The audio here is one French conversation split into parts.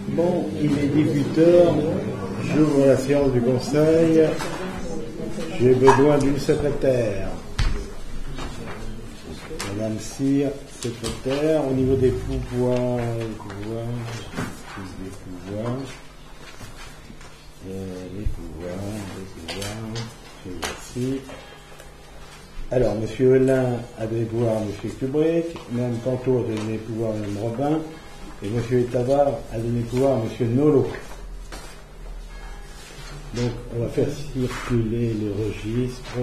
Bon, il est 18h, j'ouvre la séance du conseil. J'ai besoin d'une secrétaire. Madame Cyr, secrétaire. Au niveau des pouvoirs, c'est ici. Alors, M. Helin a donné pouvoir à M. Kubrick, Mme Canto a donné pouvoir à Mme Robin, et M. Etabar a donné pouvoir à M. Nolo. Donc, on va faire circuler le registre.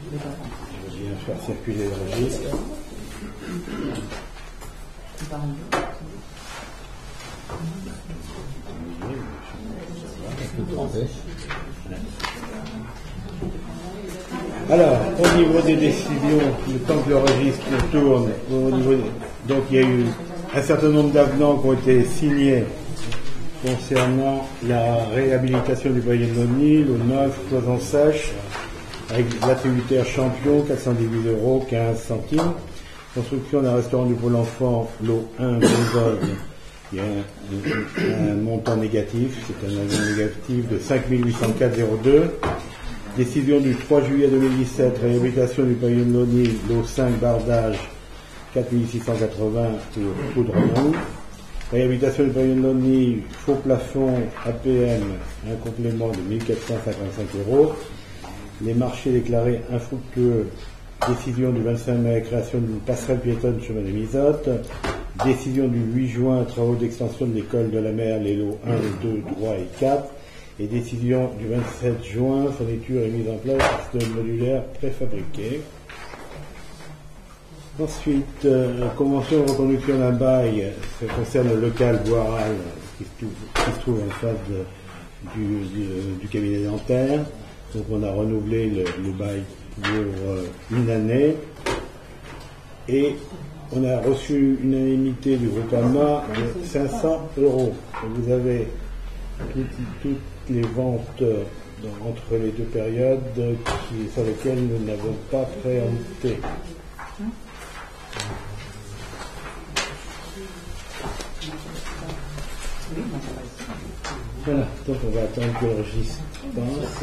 Je viens faire circuler le registre. Alors, au niveau des décisions, le temps que le registre tourne, donc il y a eu un certain nombre d'avenants qui ont été signés concernant la réhabilitation du Bayeux de Nonil, au 9, cloison sèche, avec l'attributaire champion, 418 € 15 centimes. Construction d'un restaurant du Pôle Enfant, lot 1, Bouzogne, il y a un montant négatif, c'est un avis négatif de 5 804,02. Décision du 3 juillet 2017, réhabilitation du Bayeux de Nonil, lot 5, Bardage, 4 680 pour Poudre-Mou. Réhabilitation du Bayeux de Nonil, faux plafond, APM, un complément de 1455 €. Les marchés déclarés infructueux, décision du 25 mai, création d'une passerelle piétonne chemin des Misottes. Décision du 8 juin, travaux d'extension de l'école de la mer, les lots 1, 2, 3 et 4. Et décision du 27 juin, fourniture et mise en place de modulaires préfabriqués. Ensuite, convention de reconduction d'un bail, ça concerne le local Boiral qui se trouve en face du cabinet dentaire. Donc on a renouvelé le bail pour une année. Et on a reçu une indemnité du groupe AMA de 500 €. Donc vous avez toutes les ventes entre les deux périodes sur lesquelles nous n'avons pas préempté. Voilà, donc on va attendre que le registre passe.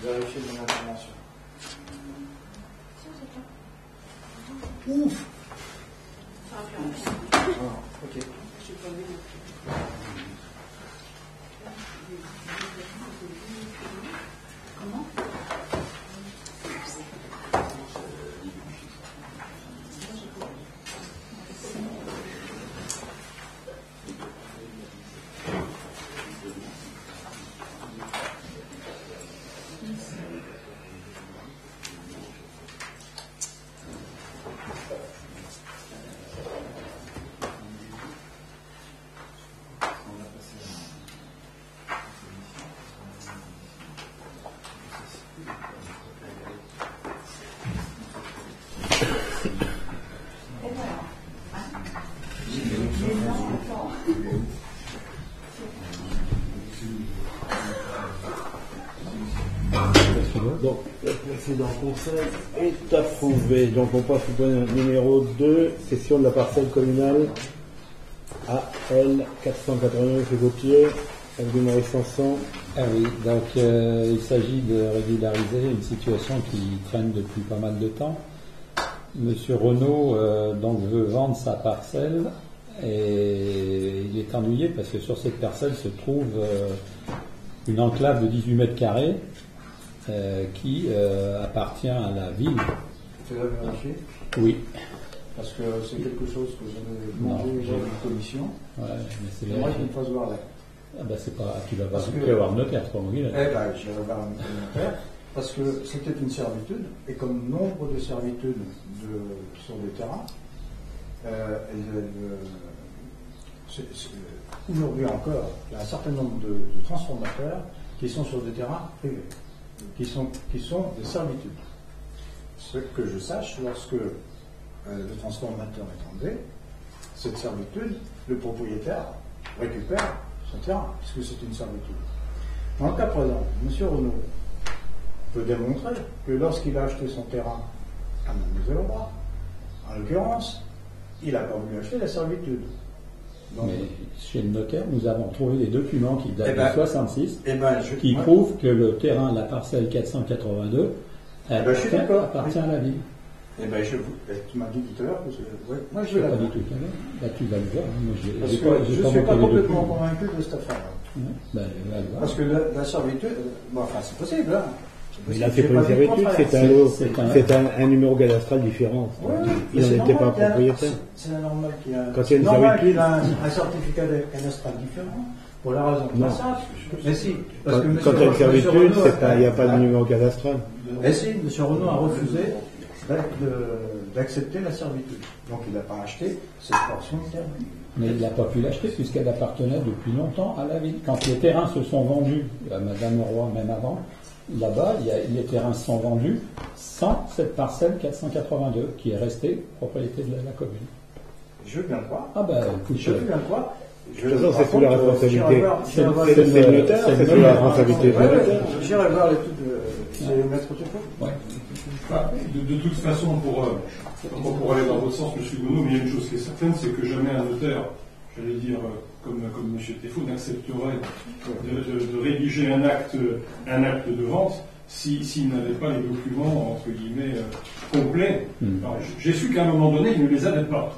Vérifier mon information. Ouf. Ah, ok. Comment? précédent conseil est approuvé. Donc on passe au point numéro 2, cession de la parcelle communale AL 489 Gauthier, avenue Maurice Sanson. Ah oui, donc il s'agit de régulariser une situation qui traîne depuis pas mal de temps. Monsieur Renaud donc veut vendre sa parcelle et il est ennuyé parce que sur cette parcelle se trouve une enclave de 18 mètres carrés qui appartient à la ville. Tu l'as vérifié? Oui. Parce que c'est quelque chose que j'avais demandé déjà à une commission. Ouais, mais c'est Moi, je me fasse voir là. Ah ben c'est pas, tu vas Parce voir le notaire, c'est pas moi qui l'ai. Eh ben, j'irai voir un notaire. Parce que c'était une servitude, et comme nombre de servitudes sur des terrains, aujourd'hui encore, il y a un certain nombre de transformateurs qui sont sur des terrains privés, qui sont des servitudes. Ce que je sache, lorsque le transformateur est en D, cette servitude, le propriétaire récupère son terrain, puisque c'est une servitude. Dans le cas présent, M. Renaud peut démontrer que lorsqu'il a acheté son terrain à Mademoiselle Aubrat, en l'occurrence, il n'a pas voulu acheter la servitude. Donc, Mais chez le notaire, nous avons trouvé des documents qui datent de 66 qui prouvent que le terrain, la parcelle 482, appartient à la ville. Eh bien, tu m'as dit tout à l'heure que moi je Je vais l'ai la pas dit voir. tout à l'heure. Bah, tu vas le voir. Moi, Parce j'ai que pas je ne suis pas montré les complètement documents. convaincu de cette affaire. Ouais, ben, va le voir. Parce que la servitude, bon, enfin c'est possible, hein. Mais là, c'est pas une servitude, c'est un numéro cadastral différent. Il n'en était pas propriétaire. C'est la normale qu'il a. Quand il y a une normal servitude- qu'il a un certificat cadastral différent, pour la raison Non. de ça. Mais si, parce que Quand il y a une monsieur servitude, Renaud il n'y a pas de numéro cadastral. Mais si, M. Renaud a refusé d'accepter la servitude. Donc il n'a pas acheté cette portion de terrain. Mais il n'a pas pu l'acheter puisqu'elle appartenait depuis longtemps à la ville. Quand les terrains se sont vendus, à Madame Roy même avant, là-bas, les terrains se sont vendus sans cette parcelle 482 qui est restée propriété de la commune. Je viens de croire. Ah ben, écoute, Je viens de croire. De toute façon, c'est sous la responsabilité. c'est le C'est le notaire, c'est sous la responsabilité du notaire. J'irai voir l'étude de Maître Tufo. ouais. Bah, de toute façon, pour aller dans votre sens, M. Gonneau, mais il y a une chose qui est certaine, c'est que jamais un notaire, j'allais dire, comme M. Tefo, n'accepterait de rédiger un acte de vente s'il n'avait pas les documents, entre guillemets, complets. Alors, j'ai su qu'à un moment donné, il ne les avait pas.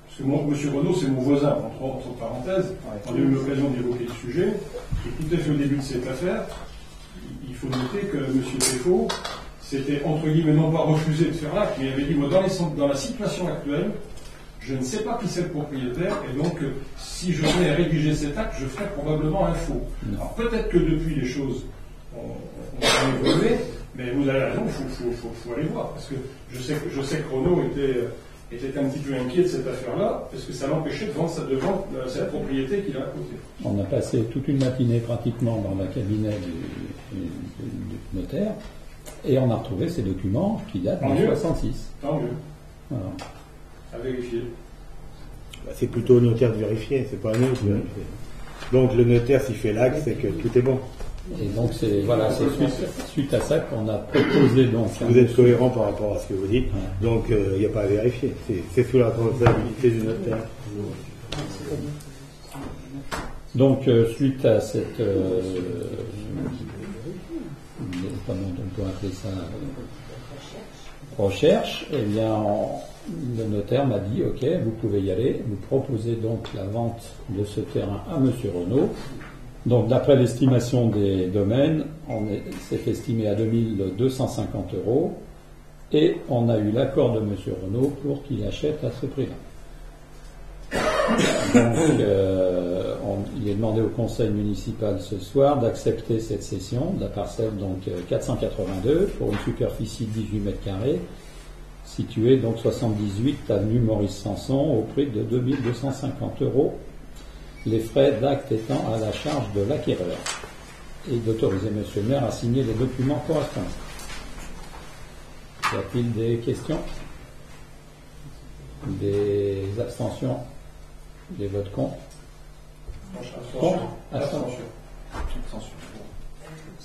Parce que moi, M. Renaud, c'est mon voisin, entre parenthèses. On a eu l'occasion d'évoquer le sujet. Et tout à fait au début de cette affaire, il faut noter que M. Tefo s'était, entre guillemets, non pas refusé de faire l'acte, mais il avait dit, moi, dans la situation actuelle, je ne sais pas qui c'est le propriétaire, et donc, si je venais à rédiger cet acte, je ferais probablement un faux. Alors, peut-être que depuis, les choses ont évolué, mais vous avez raison, il faut aller voir, parce que je sais que Renaud était un petit peu inquiet de cette affaire-là, parce que ça l'empêchait de vendre cette propriété qu'il a à côté. On a passé toute une matinée pratiquement dans le cabinet du notaire et on a retrouvé ces documents qui datent Tant de mieux. 66. Tant mieux, Voilà. à vérifier. Bah, c'est plutôt au notaire de vérifier, c'est pas à nous de vérifier. Donc le notaire, s'il fait l'acte, c'est que tout est bon. Et donc c'est suite à ça qu'on a proposé donc. Vous êtes cohérent par rapport à ce que vous dites, donc il n'y a pas à vérifier. C'est sous la responsabilité du notaire. Donc suite à cette comment on peut appeler ça recherche, eh bien le notaire m'a dit ok, vous pouvez y aller, vous proposez donc la vente de ce terrain à Monsieur Renaud. Donc d'après l'estimation des domaines, c'est estimé à 2250 € et on a eu l'accord de Monsieur Renaud pour qu'il achète à ce prix-là. Donc il est demandé au conseil municipal ce soir d'accepter cette cession de la parcelle donc 482 pour une superficie de 18 mètres carrés située donc 78 avenue Maurice Sanson au prix de 2250 €. Les frais d'acte étant à la charge de l'acquéreur et d'autoriser M. le maire à signer les documents correspondants. Y a-t-il des questions? Des abstentions? Des votes contre? Contre? Abstention.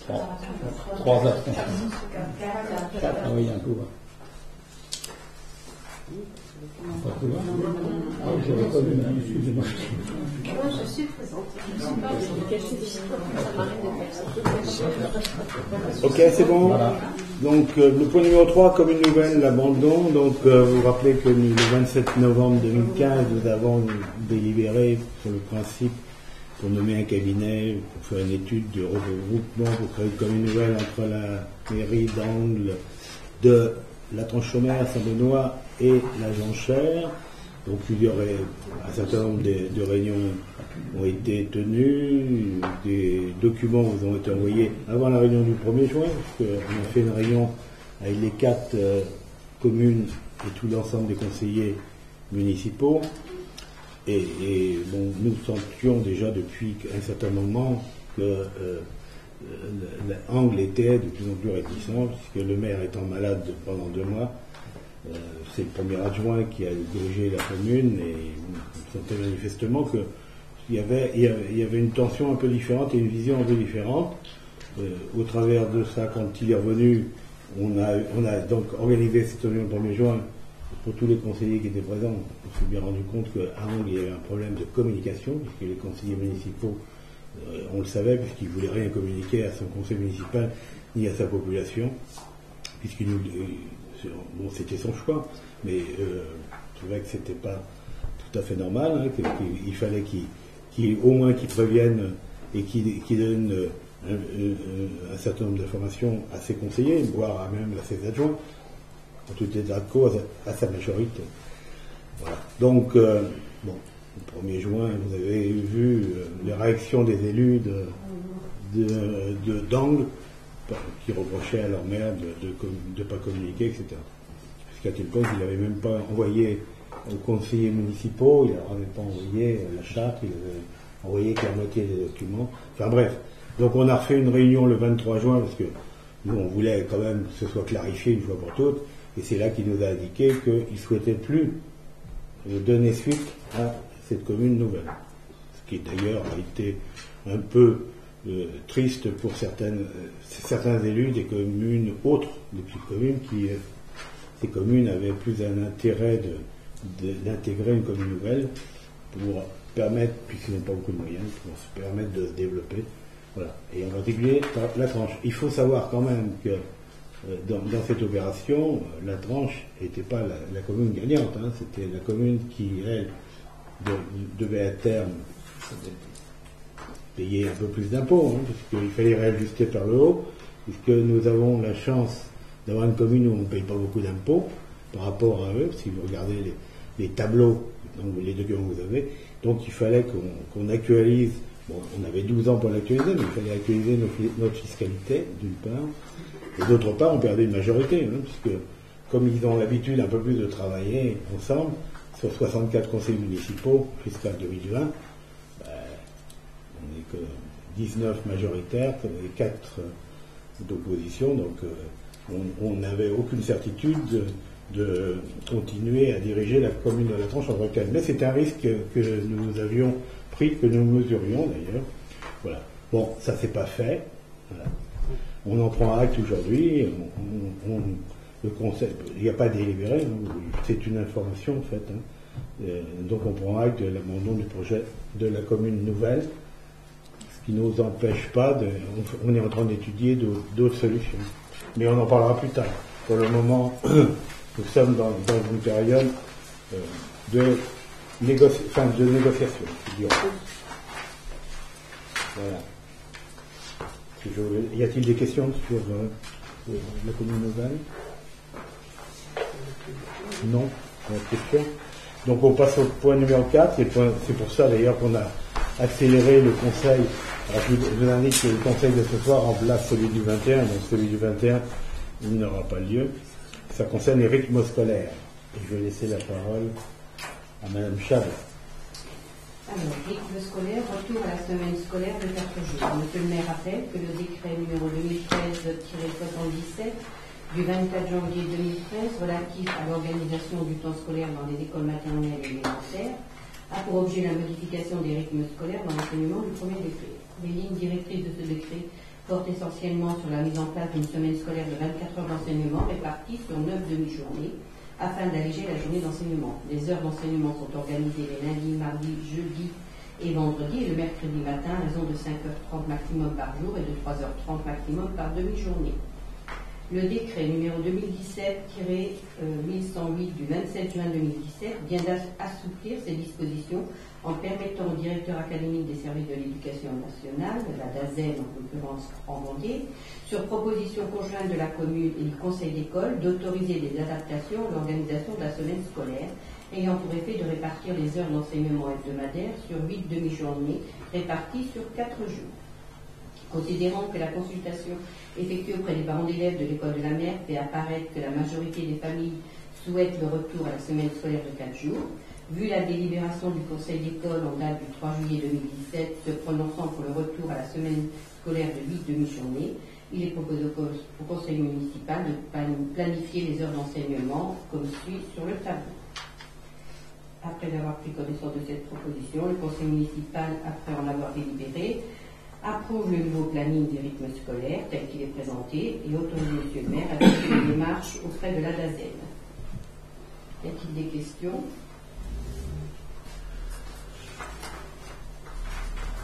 Trois abstentions. Ah oui, un coup. Pas tout, hein. Ah oui, j'avais pas vu, hein, excusez-moi. Moi, je suis présente. Je ne suis pas ça m'arrive de faire. Ok, c'est bon. Voilà. Donc, le point numéro 3, comme une nouvelle, l'abandon. Donc, vous vous rappelez que le 27 novembre 2015, nous avons délibéré sur le principe pour nommer un cabinet, pour faire une étude de regroupement, pour créer une commune nouvelle entre la mairie d'Angles, de la Tranche-Chaumière, Saint-Benoît et la Jonchère. Donc un certain nombre de réunions ont été tenues, des documents vous ont été envoyés avant la réunion du 1er juin, parce qu'on a fait une réunion avec les 4 communes et tout l'ensemble des conseillers municipaux. Et bon, nous sentions déjà depuis un certain moment que Angles était de plus en plus réticent, puisque le maire étant malade pendant 2 mois, c'est le premier adjoint qui a dirigé la commune, et on sentait manifestement qu'il y avait une tension un peu différente et une vision un peu différente. Au travers de ça, quand il est revenu, on a donc organisé cette réunion le 1er juin pour tous les conseillers qui étaient présents. On s'est bien rendu compte qu'à Angles, il y avait un problème de communication, puisque les conseillers municipaux, on le savait, puisqu'ils ne voulaient rien communiquer à son conseil municipal ni à sa population, puisqu'il nous... Bon, c'était son choix, mais je trouvais que c'était pas tout à fait normal, hein, qu'il fallait au moins qu'il prévienne et qu'il donne un certain nombre d'informations à ses conseillers, voire même à ses adjoints, en tout état de cause, à sa majorité. Voilà. Donc, bon, le 1er juin, vous avez vu les réactions des élus d'Angles, qui reprochaient à leur maire de ne pas communiquer, etc. Jusqu'à tel point qu'il n'avait même pas envoyé aux conseillers municipaux, il leur avait pas envoyé la charte, il avait envoyé que la moitié des documents. Enfin bref. Donc on a refait une réunion le 23 juin, parce que nous on voulait quand même que ce soit clarifié une fois pour toutes, et c'est là qu'il nous a indiqué qu'il ne souhaitait plus donner suite à cette commune nouvelle. Ce qui d'ailleurs a été un peu triste pour certains élus des communes autres, des petites communes, ces communes avaient plus un intérêt d'intégrer une commune nouvelle pour permettre, puisqu'ils n'ont pas beaucoup de moyens, pour se permettre de se développer. Voilà. Et en particulier, la Tranche. Il faut savoir quand même que dans cette opération, la Tranche n'était pas la commune gagnante, hein, c'était la commune qui, elle, devait à terme payer un peu plus d'impôts, hein, puisqu'il fallait réajuster par le haut, puisque nous avons la chance d'avoir une commune où on ne paye pas beaucoup d'impôts par rapport à eux, si vous regardez les tableaux, donc les documents que vous avez, donc il fallait qu'on actualise, bon, on avait 12 ans pour l'actualiser, mais il fallait actualiser notre fiscalité, d'une part, et d'autre part, on perdait une majorité, hein, puisque comme ils ont l'habitude un peu plus de travailler ensemble, sur 64 conseils municipaux jusqu'à 2020, on n'est que 19 majoritaires, et 4 d'opposition, donc on n'avait aucune certitude de continuer à diriger la commune de la Tranche en tant que telle. Mais c'est un risque que nous avions pris, que nous mesurions d'ailleurs. Voilà. Bon, ça s'est pas fait. Voilà. On en prend acte aujourd'hui. Le conseil, il n'y a pas délibéré, hein, c'est une information en fait. Hein. Donc on prend acte de l'abandon du projet de la commune nouvelle, ce qui ne nous empêche pas on est en train d'étudier d'autres solutions. Mais on en parlera plus tard. Pour le moment, nous sommes dans une période de négociation. Voilà. Y a-t-il des questions sur la commune nouvelle? Non, pas de questions. Donc on passe au point numéro 4, c'est pour ça d'ailleurs qu'on a accéléré le conseil. Alors, je vous indique que le conseil de ce soir remplace celui du 21, donc celui du 21, il n'aura pas lieu. Ça concerne les rythmes scolaires. Et je vais laisser la parole à Madame Chab. Alors, rythme scolaire, retour à la semaine scolaire de 4 jours. Monsieur le maire rappelle que le décret numéro 2013-77 du 24 janvier 2013 relatif à l'organisation du temps scolaire dans les écoles maternelles et élémentaires a pour objet la modification des rythmes scolaires dans l'enseignement du premier décret. Les lignes directrices de ce décret porte essentiellement sur la mise en place d'une semaine scolaire de 24 heures d'enseignement réparties sur 9 demi-journées afin d'alléger la journée d'enseignement. Les heures d'enseignement sont organisées les lundis, mardis, jeudis et vendredis et le mercredi matin à raison de 5h30 maximum par jour et de 3h30 maximum par demi-journée. Le décret numéro 2017-1108 du 27 juin 2017 vient d'assouplir ces dispositions en permettant au directeur académique des services de l'éducation nationale, la DAZEN en l'occurrence en Vendée, sur proposition conjointe de la commune et du conseil d'école, d'autoriser des adaptations à l'organisation de la semaine scolaire, ayant pour effet de répartir les heures d'enseignement hebdomadaires sur 8 demi-journées réparties sur 4 jours. Considérant que la consultation effectuée auprès des parents d'élèves de l'école de la mer fait apparaître que la majorité des familles souhaitent le retour à la semaine scolaire de 4 jours, vu la délibération du conseil d'école en date du 3 juillet 2017 se prononçant pour le retour à la semaine scolaire de 8 demi-journées, il est proposé au conseil municipal de planifier les heures d'enseignement comme suit sur le tableau. Après avoir pris connaissance de cette proposition, le conseil municipal, après en avoir délibéré, approuve le nouveau planning des rythmes scolaires tel qu'il est présenté et autorise M. le maire à effectuer les démarches auprès de la DAZEN. Y a-t-il des questions?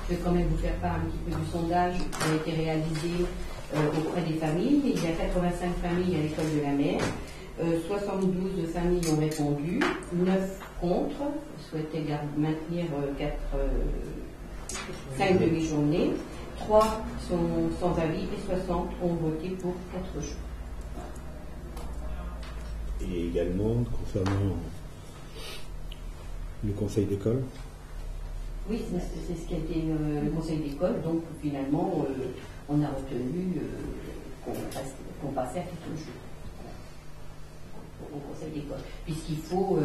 Je vais quand même vous faire part un petit peu du sondage qui a été réalisé auprès des familles. Il y a 85 familles à l'école de la mer. 72 familles ont répondu, 9 contre, souhaitaient maintenir 5 demi-journées, 3 sont sans avis et 60 ont voté pour 4 jours. Et également, concernant le conseil d'école? Oui, c'est ce qui a été le conseil d'école, donc finalement on a retenu qu'on passait à 4 jours au conseil d'école, puisqu'il faut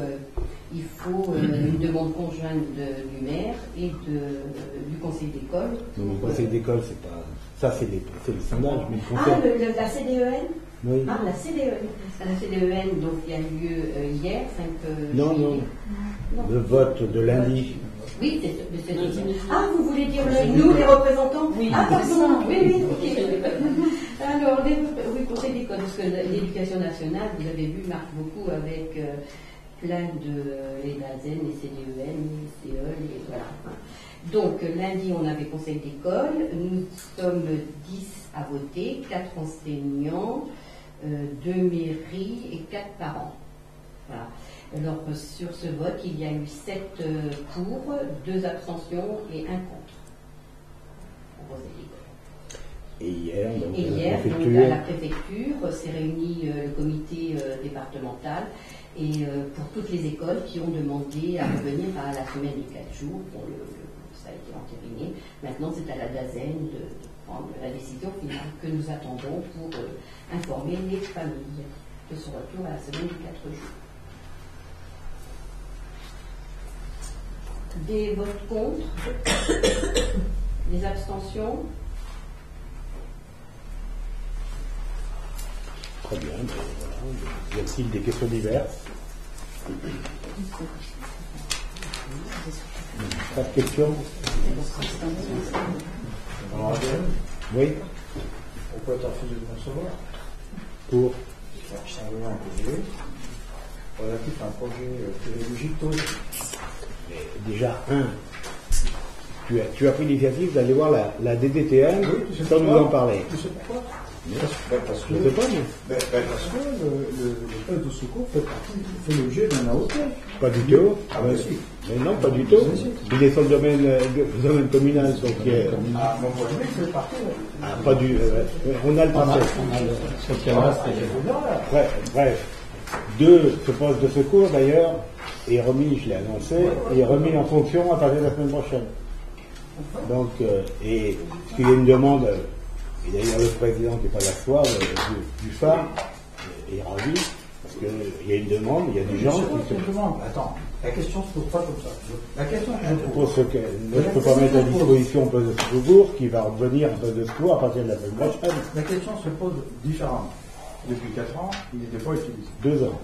une demande conjointe du maire et du conseil d'école. Non, le conseil d'école, c'est pas. Ça, c'est le sondage, mais le conseil. La CDEN. Oui. Ah, la CDEN. La CDEN, donc il y a lieu hier, 5 Non. Le vote de lundi. Oui, c'est Ah, vous voulez dire nous, les représentants? Oui. Ah, pardon. Oui, ok. Alors, oui, conseil d'école, parce que l'éducation nationale, vous avez vu, marque beaucoup avec plein de les DAZEN, les CDEN, les CE, et voilà. Donc, lundi, on avait conseil d'école. Nous sommes 10 à voter, 4 enseignants, 2 mairies et 4 parents. Voilà. Alors, sur ce vote, il y a eu 7 pour, 2 abstentions et 1 contre. Et hier, donc, à la préfecture, s'est réuni le comité départemental et pour toutes les écoles qui ont demandé à revenir à la semaine de 4 jours. Bon, ça a été entériné. Maintenant, c'est à la DAZEN de prendre la décision finale que nous attendons pour informer les familles de son retour à la semaine de 4 jours. Des votes contre, des abstentions. Très bien, ben voilà. Y a-t-il des questions diverses? Pas de questions? Oui. On peut être refusé de concevoir Pour envoyer un projet relatif à un projet pédagogique tôt. Déjà, tu as pris l'initiative d'aller voir la DDTN sans nous en parler. Tu sais pourquoi? Parce que Je ne sais pas, mais parce que le poste de secours fait l'objet d'un AOT. pas du tout. Ah, bah, si. Mais non, pas du tout. Il est sur le domaine communal, donc Ah, mon projet fait partie. pas du. On a le passé. Bref. Ce poste de secours d'ailleurs est remis, je l'ai annoncé, est remis en fonction à partir de la semaine prochaine. Donc, et parce qu'il y a une demande, et d'ailleurs le président qui n'est pas là ce soir, du phare, est ravi, parce qu'il y a une demande, il y a des gens qui se demandent. Attends, la question ne se pose pas comme ça. La question que je pose. je ne peux pas mettre à disposition un poste de secours qui va revenir un poste de secours à partir de la semaine prochaine. La question se pose différemment. Depuis 4 ans, il n'était pas utilisé. 2 ans.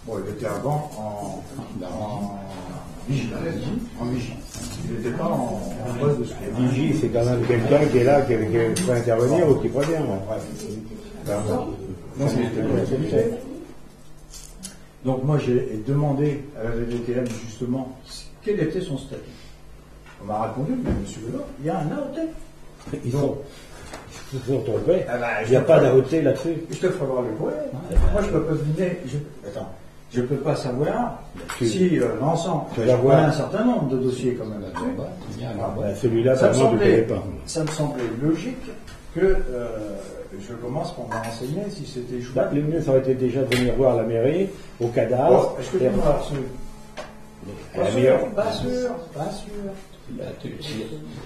Bon, il était avant en vigie. Il n'était pas en poste de secours. Vigie, c'est quand même quelqu'un qui est là, qui peut intervenir ou qui prévient. Donc moi j'ai demandé à la VDTM justement quel était son statut. On m'a répondu, mais monsieur Vedor, il y a un AOT. Ils se sont trompés. Ah bah, Il n'y a pas d'AOT là-dessus. Je te ferai voir le courrier. Moi je peux pas deviner. Je peux pas savoir si l'ensemble. Tu vas On voir. a un certain nombre de dossiers quand même là-dessus. Celui-là, Ça par moi, je ne connais pas. ça me semblait logique que je commence par me renseigner si c'était jouable. Bah, le mieux, ça aurait été déjà de venir voir la mairie, au cadastre. Est-ce que tu m'as reçu? Pas sûr.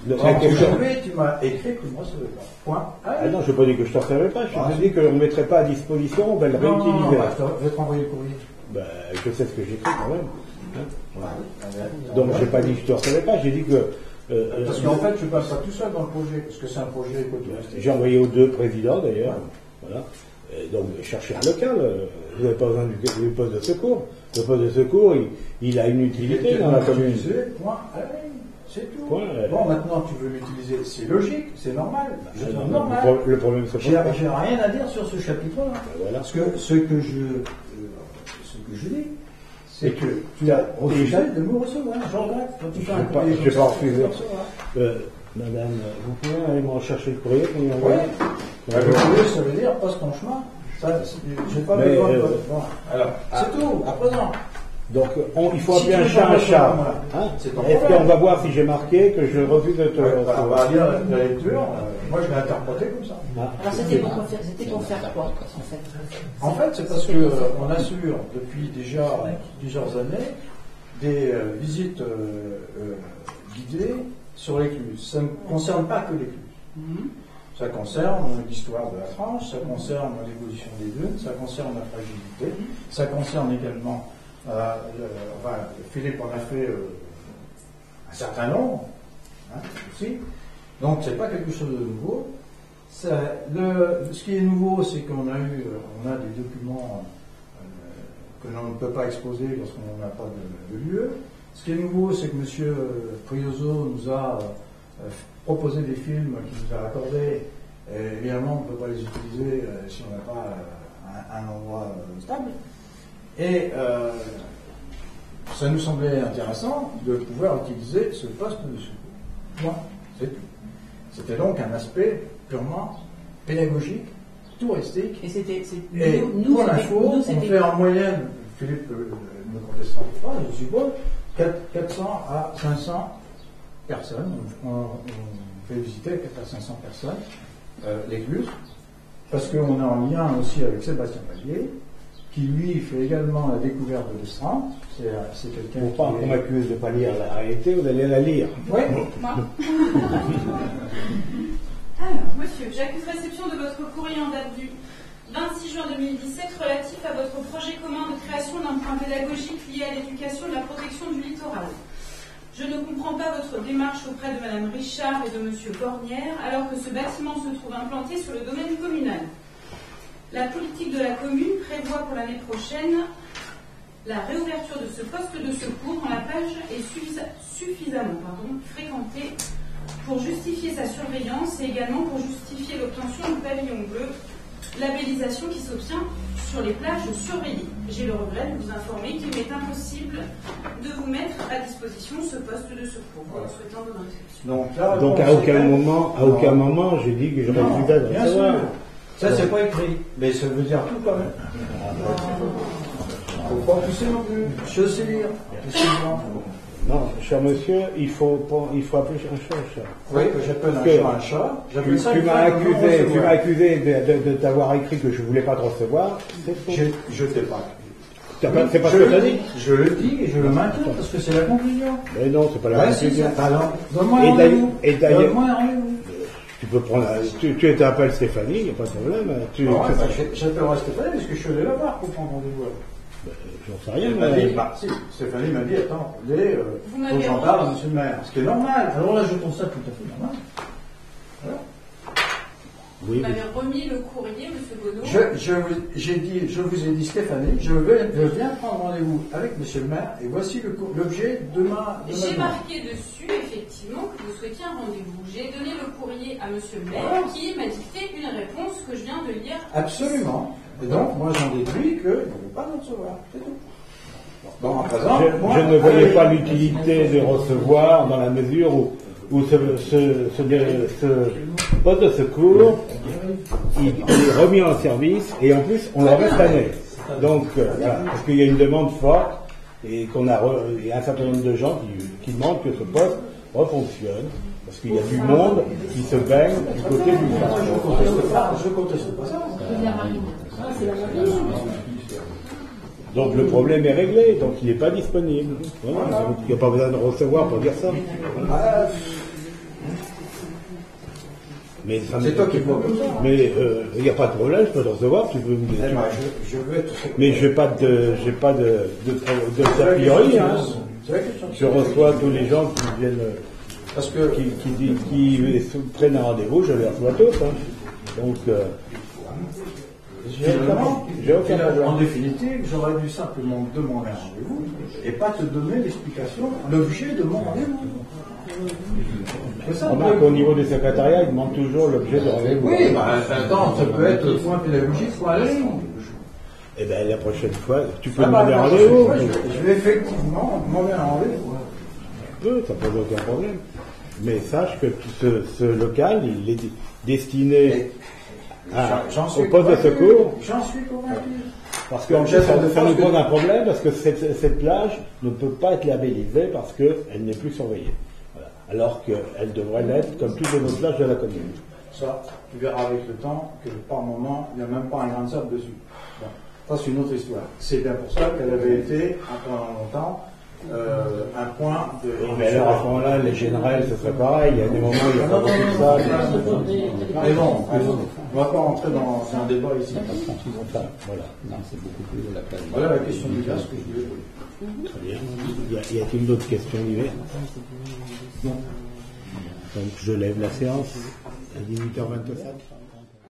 Aujourd'hui, tu m'as écrit que je ne recevais pas. Point. Ah non, je n'ai pas dit que je ne t'en servais pas, je te dis qu'on ne mettrait pas à disposition, on va le réutiliser. Je vais te renvoyer le courrier. Ben, je sais ce que j'écris quand même. Hein, voilà. Donc, je n'ai pas dit que je ne te recevais pas, j'ai dit que. Parce qu'en fait, je ne passe pas tout seul dans le projet, parce que c'est un projet écotouristique. J'ai envoyé aux deux présidents d'ailleurs. Voilà. Et donc, chercher un local. Vous n'avez pas besoin du poste de secours. Le poste de secours, il a une utilité dans la commune. Point. Allez, c'est tout. Point. Bon, maintenant, tu veux l'utiliser. C'est logique, c'est normal. Je trouve normal. Le problème, c'est J'ai rien à dire sur ce chapitre-là. Voilà. Parce que ce que je dis, c'est que tu as refusé de me recevoir. Je regrette. Quand tu fais un courrier, je n'ai pas refusé. tu me recevoir. Madame, vous pouvez aller m'en chercher le courrier pour y envoyer. Le courrier, ça veut dire passe ton chemin. J'ai pas besoin de votre. Bon, alors, c'est tout, à présent. Donc, il faut Si appeler tu un veux chat pas un chat. voilà. Hein C'est ton Est-ce problème. qu'on va voir si j'ai marqué que je refuse de te. On va dire la lecture, moi je l'ai interprété comme ça. Alors c'était pour faire quoi, en fait? En fait, c'est parce qu'on assure depuis déjà plusieurs années des visites guidées sur l'écluse. Ça ne concerne pas que l'écluse. Ça concerne l'histoire de la France, ça concerne l'évolution des dunes, ça concerne la fragilité, ça concerne également, Philippe en a fait un certain nombre, aussi. Donc c'est pas quelque chose de nouveau. Ce qui est nouveau, c'est qu'on a des documents que l'on ne peut pas exposer lorsqu'on n'a pas de lieu. Ce qui est nouveau, c'est que M. Prioso nous a proposer des films qu'il nous a accordés, évidemment on ne peut pas les utiliser si on n'a pas un endroit stable. Et ça nous semblait intéressant de pouvoir utiliser ce poste de secours. Moi, c'est tout. C'était donc un aspect purement pédagogique, touristique. Et pour l'info, on fait en moyenne, Philippe ne contestera pas, je suppose, 400 à 500 personnes. On fait visiter 400 à 500 personnes l'écluse, parce qu'on est en lien aussi avec Sébastien Pallier, qui lui fait également la découverte de l'Estran. C'est quelqu'un Pour pas qu'on m'accuse de ne pas lire la réalité, vous allez la lire. Oui. Alors, monsieur, j'accuse réception de votre courrier en date du 26 juin 2017 relatif à votre projet commun de création d'un point pédagogique lié à l'éducation et la protection du littoral. Je ne comprends pas votre démarche auprès de Mme Richard et de M. Cornière, alors que ce bâtiment se trouve implanté sur le domaine communal. La politique de la commune prévoit pour l'année prochaine la réouverture de ce poste de secours quand la plage est suffisamment fréquentée pour justifier sa surveillance et également pour justifier l'obtention du pavillon bleu, labellisation qui s'obtient sur les plages surveillées. J'ai le regret de vous informer qu'il m'est impossible de vous mettre à disposition ce poste de secours en souhaitant votre inscription. Donc à aucun moment j'ai dit que j'aurais plus d'aide. Bien sûr. Ça c'est pas écrit, mais ça veut dire tout quand même. Il ne faut pas pousser non plus. Je sais lire. Non, cher monsieur, il faut appeler un chat. Oui, j'appelle un chat un chat. Tu m'as accusé de t'avoir écrit que je ne voulais pas te recevoir. Je ne t'ai pas. C'est pas ce que tu as dit. Je le dis et je le maintiens parce que c'est la conclusion. Mais non, c'est pas la conclusion. Donne-moi un rendez-vous. Donne-moi un rendez-vous. Tu peux prendre. Tu t'appelles Stéphanie, il n'y a pas de problème. J'appellerai Stéphanie parce que je suis allé la voir pour prendre rendez-vous. J'en sais rien. Stéphanie m'a dit attends, faut que j'en parle à monsieur le maire. Ce qui est normal. Alors là, je trouve ça tout à fait normal. Voilà. Oui, Vous m'avez remis le courrier, M. Bonneau. Je vous ai dit, Stéphanie, je viens prendre rendez-vous avec M. le maire et voici l'objet de ma J'ai demande. marqué dessus, effectivement, que vous souhaitiez un rendez-vous. J'ai donné le courrier à M. le maire qui m'a dicté une réponse que je viens de lire. Absolument. Et donc, moi, j'en déduis qu'il ne veut pas nous recevoir. C'est tout. Bon, à présent, je ne voyais pas l'utilité de recevoir dans la mesure où ce poste de secours il est remis en service et en plus on le remet cette année. Donc voilà, parce qu'il y a une demande forte et il y a un certain nombre de gens qui demandent que ce poste refonctionne parce qu'il y a du monde qui se baigne du côté du je conteste pas ça. Donc le problème est réglé, donc il n'est pas disponible. Voilà, donc il n'y a pas besoin de recevoir pour dire ça. Mais c'est toi qui vois comme ça. Mais il n'y a pas de problème, je peux le recevoir, tu peux me dire. Je veux être. Mais j'ai pas de a priori. Hein. Je reçois tous les gens qui viennent, parce que qui prennent un rendez-vous, je les reçois tous. Hein. Donc j'ai aucun problème. En définitive, j'aurais dû simplement demander un rendez-vous et pas te donner l'explication, l'objet de mon rendez-vous. Remarque, au niveau du secrétariat, ils demandent toujours l'objet de rendez-vous. Oui, attends, ça peut être point pédagogique, point à la ligne. Eh bien, la prochaine fois, tu peux demander un rendez-vous. Je vais effectivement demander un rendez-vous. Ça pose aucun problème. Mais sache que ce local, il est destiné au poste de secours. J'en suis convaincu. Parce que ça nous pose un problème, parce que cette plage ne peut pas être labellisée parce qu'elle n'est plus surveillée. Voilà. Alors qu'elle devrait l'être comme toutes les autres plages de la commune. Ça, tu verras avec le temps que par moment, il n'y a même pas un grain de sable dessus. Bon. Ça, c'est une autre histoire. C'est bien pour ça qu'elle avait été, pendant longtemps, un point de... Mais alors, à ce moment-là, les générales, ce serait pareil. Il y a des moments où il n'y a pas beaucoup de ça. Mais bon, on ne va pas rentrer dans un débat ici. Voilà, non, c'est beaucoup plus de la place. Voilà la question du gaz que je voulais poser. Très bien. Y a-t-il d'autres questions diverses? Non. Donc, je lève la séance à 18h27.